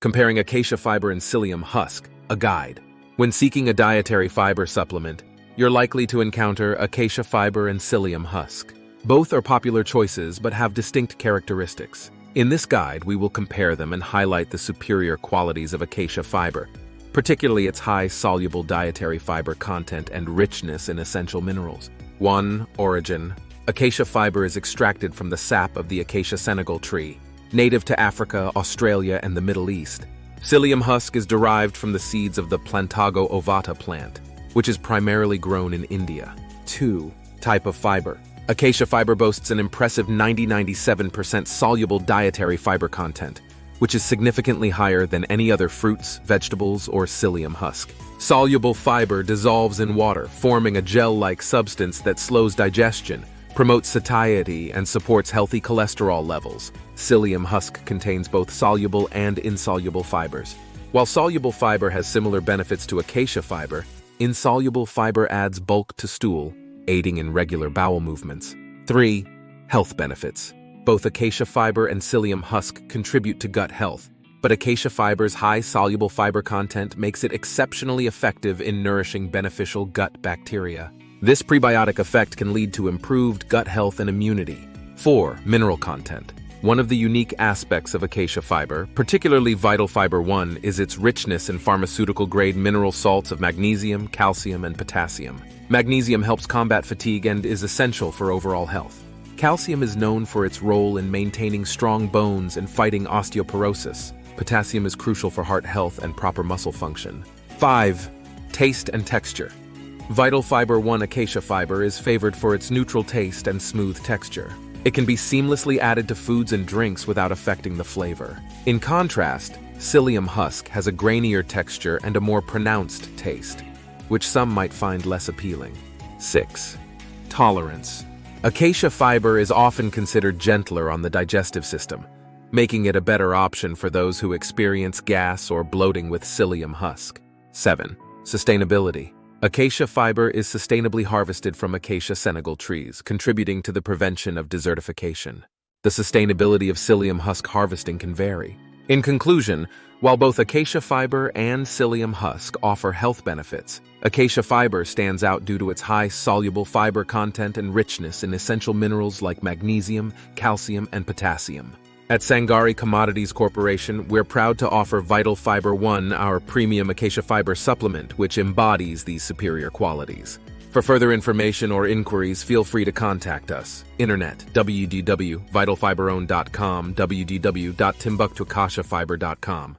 Comparing Acacia Fiber and Psyllium Husk, a guide. When seeking a dietary fiber supplement, you're likely to encounter Acacia Fiber and Psyllium Husk. Both are popular choices but have distinct characteristics. In this guide, we will compare them and highlight the superior qualities of Acacia Fiber, particularly its high soluble dietary fiber content and richness in essential minerals. 1. Origin. Acacia fiber is extracted from the sap of the Acacia senegal tree, native to Africa, Australia, and the Middle East. Psyllium husk is derived from the seeds of the Plantago ovata plant, which is primarily grown in India. 2. Type of fiber. Acacia fiber boasts an impressive 97% soluble dietary fiber content, which is significantly higher than any other fruits, vegetables, or psyllium husk. Soluble fiber dissolves in water, forming a gel-like substance that slows digestion, promotes satiety, and supports healthy cholesterol levels. Psyllium husk contains both soluble and insoluble fibers. While soluble fiber has similar benefits to acacia fiber, insoluble fiber adds bulk to stool, aiding in regular bowel movements. 3. Health benefits. Both acacia fiber and psyllium husk contribute to gut health, but acacia fiber's high soluble fiber content makes it exceptionally effective in nourishing beneficial gut bacteria. This prebiotic effect can lead to improved gut health and immunity. 4. Mineral content. One of the unique aspects of acacia fiber, particularly Vital Fiber 1, is its richness in pharmaceutical-grade mineral salts of magnesium, calcium, and potassium. Magnesium helps combat fatigue and is essential for overall health. Calcium is known for its role in maintaining strong bones and fighting osteoporosis. Potassium is crucial for heart health and proper muscle function. 5. Taste and texture. Vital Fiber 1 acacia fiber is favored for its neutral taste and smooth texture. It can be seamlessly added to foods and drinks without affecting the flavor. In contrast, Psyllium husk has a grainier texture and a more pronounced taste, which some might find less appealing. 6. Tolerance. Acacia fiber is often considered gentler on the digestive system, making it a better option for those who experience gas or bloating with Psyllium husk. 7. Sustainability. Acacia fiber is sustainably harvested from acacia senegal trees, contributing to the prevention of desertification. The sustainability of Psyllium husk harvesting can vary. In conclusion, while both acacia fiber and Psyllium husk offer health benefits, acacia fiber stands out due to its high soluble fiber content and richness in essential minerals like magnesium, calcium, and potassium. At Sangari Commodities Corporation, we're proud to offer Vital Fiber 1, our premium acacia fiber supplement, which embodies these superior qualities. For further information or inquiries, feel free to contact us. Internet, www.vitalfiberown.com, www.timbuktuacaciafiber.com.